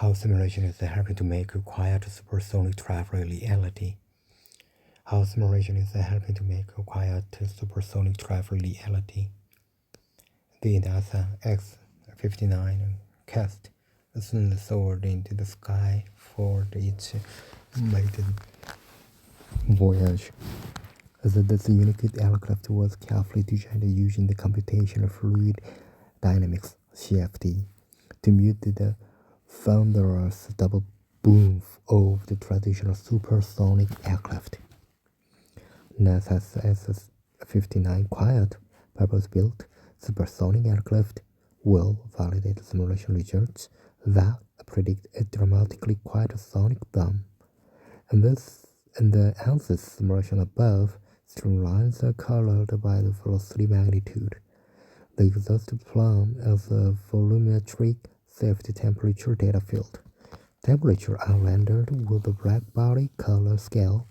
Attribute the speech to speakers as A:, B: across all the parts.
A: How simulation is helping to make quiet supersonic travel a reality. How simulation is helping to make quiet supersonic travel a reality. The NASA X-59 cast soon soared into the sky for its maiden voyage. This unique aircraft was carefully designed using the computational fluid dynamics (CFD) to mute the thunderous double boom of the traditional supersonic aircraft. NASA's SS-59 quiet, purpose-built supersonic aircraft will validate simulation results that predict a dramatically quiet sonic boom. And the ANSYS simulation above streamlines are colored by the velocity magnitude. The exhaust plume is a volumetric safety temperature data field. Temperature are rendered with a black body color scale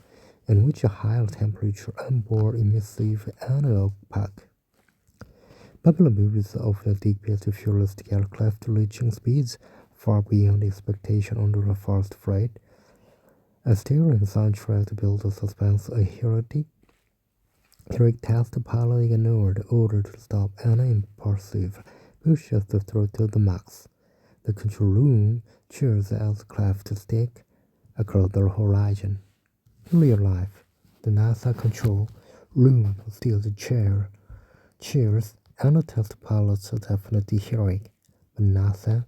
A: in which a higher temperature and more emissive analog opaque. Popular movies often depict futuristic aircraft reaching speeds far beyond expectation under a fast freight. A steering science tried to build a suspense, a heroic test pilot ignored order to stop an impulsive pushes the throttle to the max. The control room cheers as craft stick across the horizon. In real life, the NASA control room still cheers, and the test pilots are definitely heroic. But NASA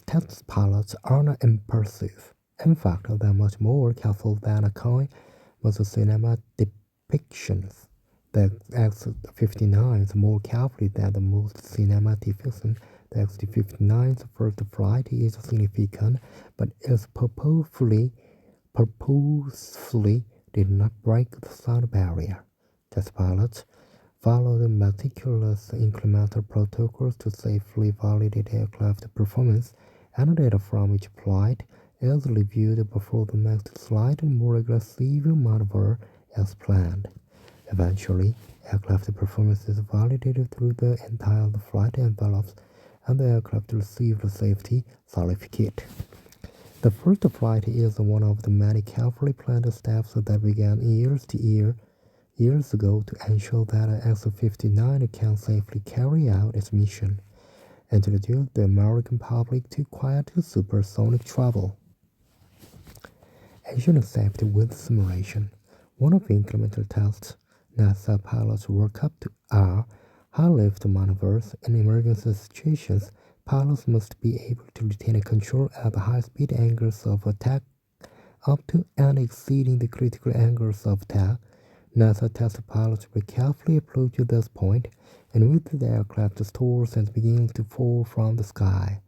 A: test pilots are not impulsive. In fact, they're much more careful than a coin with cinema depictions. The X-59 is more carefully than the most cinematic fiction. The X-59's first flight is significant, but is purposefully did not break the sound barrier. Test pilots follow the meticulous incremental protocols to safely validate aircraft performance, and data from each flight is reviewed before the next slightly more aggressive maneuver is planned. Eventually, aircraft performance is validated through the entire flight envelopes, and the aircraft receives a safety certificate. The first flight is one of the many carefully planned steps that began years ago to ensure that an X-59 can safely carry out its mission, introduce the American public to quiet supersonic travel. Ensuring safety with simulation. One of the incremental tests NASA pilots work up to are high-lift maneuvers. In emergency situations, pilots must be able to retain control at high speed angles of attack up to and exceeding the critical angles of attack. NASA test pilots will carefully approach this point, in which the aircraft stalls and begins to fall from the sky.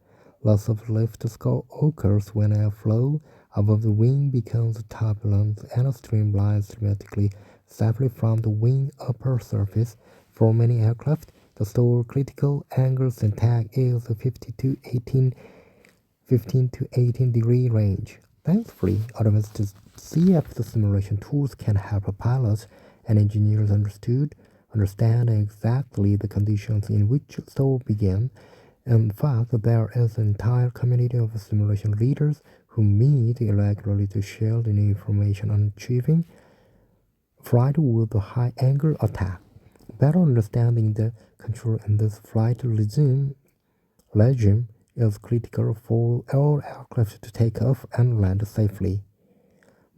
A: Loss of lift occurs when airflow above the wing becomes turbulent and streamlines dramatically separately from the wing upper surface. For many aircraft, the stall critical angles and tag is a 15 to 18 degree range. Thankfully, advanced CFD simulation tools can help pilots and engineers understand exactly the conditions in which stall begin. In fact, there is an entire community of simulation leaders who meet regularly to share the new information on achieving flight with a high-angle attack. Better understanding the control in this flight regime is critical for all aircraft to take off and land safely.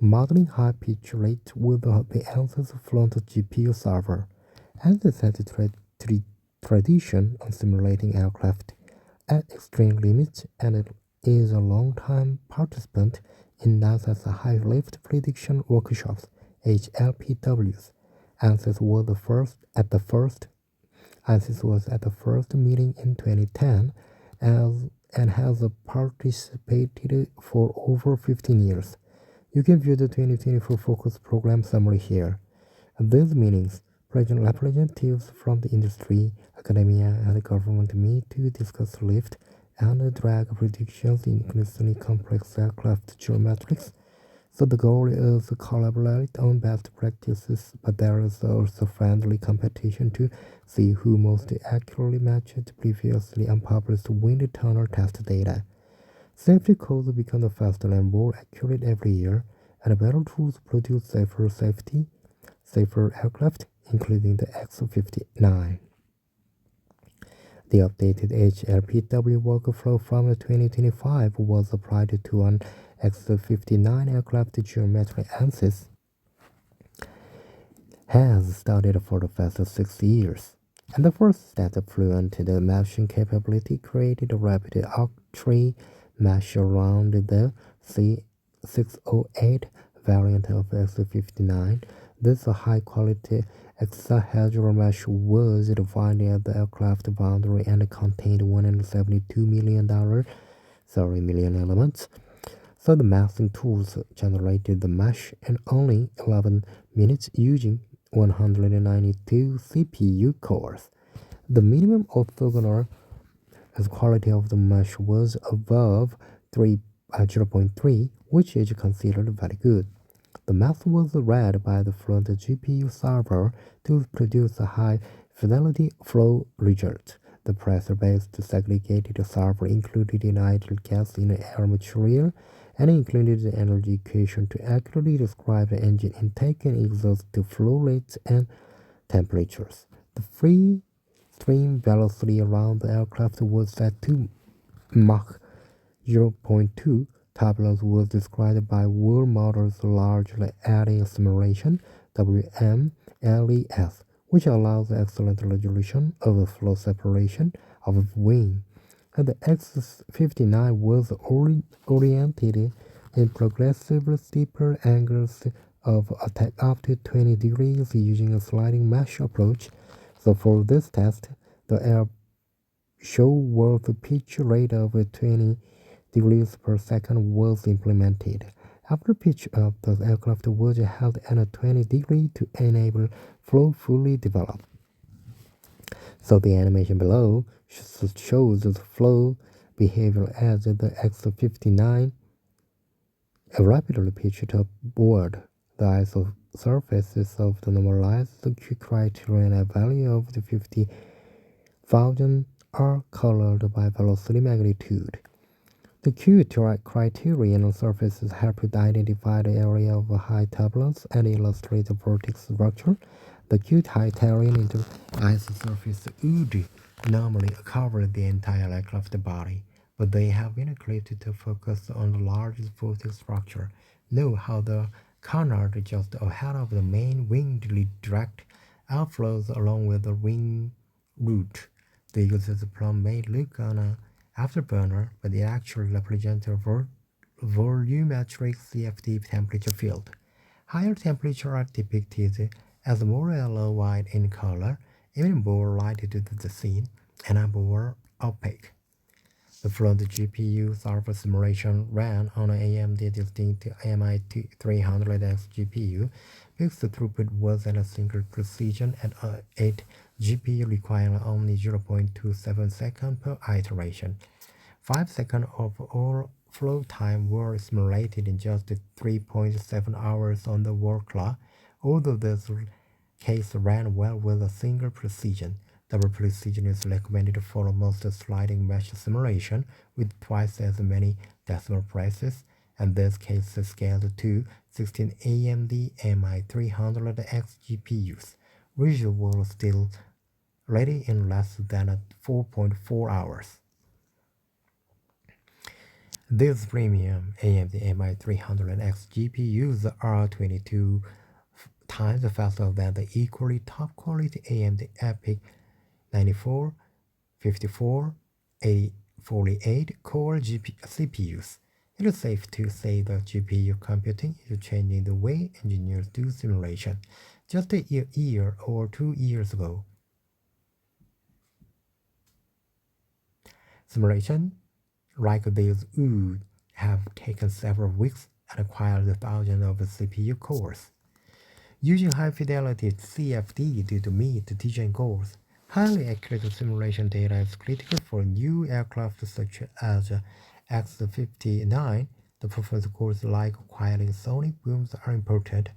A: Modeling high pitch rate with the ANSYS front GPU server. ANSYS has a tradition on simulating aircraft at extreme limits, and it is a long-time participant in NASA's High Lift Prediction Workshops, HLPWs. ANSYS was at the first meeting in 2010 and has participated for over 15 years. You can view the 2024 Focus Program summary here. At these meetings, representatives from the industry, academia, and the government meet to discuss lift and drag predictions in increasingly complex aircraft geometrics. So the goal is to collaborate on best practices, but there is also friendly competition to see who most accurately matched previously unpublished wind tunnel test data. Safety codes become faster and more accurate every year, and better tools produce safer aircraft, including the X-59. The updated HLPW workflow from 2025 was applied to an X-59 aircraft geometry ANSYS has studied for the past 6 years. And the first that fluent the meshing capability created a rapid arc-tree mesh around the C608 variant of X-59. This high-quality hexahedral mesh was defined at the aircraft boundary and contained $172 million elements. So the masking tools generated the mesh in only 11 minutes using 192 CPU cores. The minimum orthogonal quality of the mesh was above 0.3, which is considered very good. The math was read by the Fluent GPU server to produce a high-fidelity flow result. The pressure-based segregated server included an idle gas in air material and included the energy equation to accurately describe the engine intake and exhaust to flow rates and temperatures. The free stream velocity around the aircraft was set to Mach 0.2. Turbulence was described by world models largely adding simulation WMLES, which allows excellent resolution of flow separation of wing. And the X-59 was oriented in progressively steeper angles of attack up to 20 degrees using a sliding mesh approach. So for this test, the air show worth pitch rate of 20 degrees per second was implemented. After pitch up, the aircraft was held at 20 degrees to enable flow fully develop. So the animation below shows the flow behavior as the X-59 rapidly pitched upward. The ISO surfaces of the normalized Q criterion value of the 50,000 are colored by velocity magnitude. The Q criterion surfaces help to identify the area of high turbulence and illustrate the vortex structure. The Q criterion isosurface would normally cover the entire aircraft body, but they have been clipped to focus on the largest vortex structure. Note how the canard just ahead of the main wing direct outflows along with the wing root. The user's plum may look on a afterburner, but it actually represents a volumetric CFD temperature field. Higher temperatures are depicted as more yellow-white in color, even more lighted to the scene, and are more opaque. The Fluent GPU server simulation ran on an AMD distinct MI300X GPU, because the throughput was at a single precision at 8 GPU requiring only 0.27 seconds per iteration. 5 seconds of all flow time were simulated in just 3.7 hours on the world clock, although this case ran well with a single precision. Double precision is recommended for most sliding mesh simulation with twice as many decimal places, and this case is scaled to 16 AMD MI300X GPUs, which were still ready in less than 4.4 hours. These premium AMD MI300X GPUs are 22 times faster than the equally top quality AMD EPYC 94, 54, 48 core CPUs. It is safe to say that GPU computing is changing the way engineers do simulation. Just a year or 2 years ago, simulation like these would have taken several weeks and required thousands of CPU cores. Using high-fidelity CFD to meet the design goals, highly accurate simulation data is critical for new aircraft such as X-59. The performance cores like quiet sonic booms are important.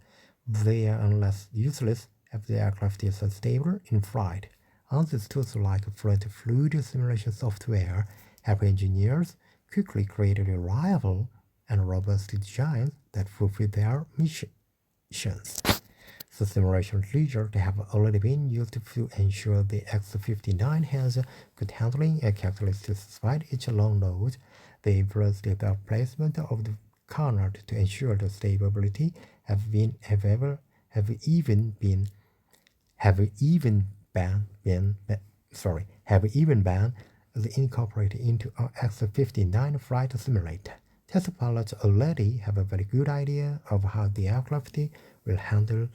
A: They are unless useless if the aircraft is unstable in flight. On these tools like fluid simulation software help engineers quickly create reliable and robust designs that fulfill their missions. The simulation results have already been used to ensure the X-59 has good handling and characteristics despite its long nose. They influence the placement of the canard to ensure the stability have been have even been incorporated into our X-59 flight simulator. Test pilots already have a very good idea of how the aircraft will handle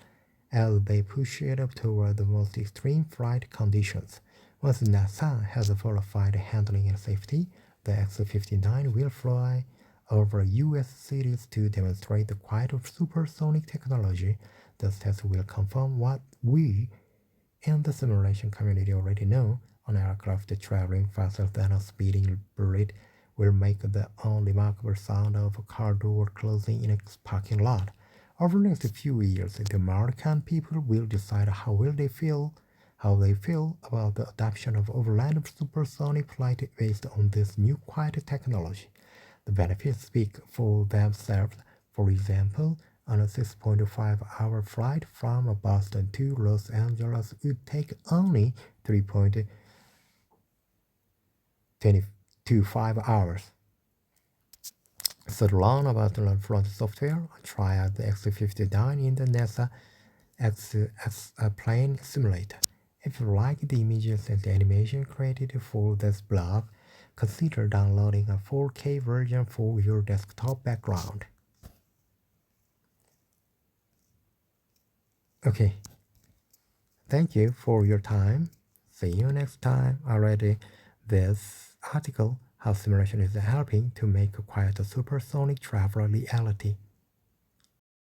A: as they push it up toward the most extreme flight conditions. Once NASA has verified handling and safety, the X-59 will fly over U.S. cities to demonstrate the quiet of supersonic technology. This test will confirm what we in the simulation community already know. An aircraft traveling faster than a speeding bullet will make the unremarkable sound of a car door closing in a parking lot. Over the next few years, the American people will decide how they feel about the adoption of overland supersonic flight based on this new quiet technology. The benefits speak for themselves. For example, on a 6.5-hour flight from Boston to Los Angeles would take only 3.25 hours. So to learn about the flight software, try out the X-59 in the NASA X-Plane Simulator. If you like the images and the animation created for this blog, consider downloading a 4K version for your desktop background. Okay, thank you for your time. See you next time. I read this article, how simulation is helping to make quiet supersonic travel reality.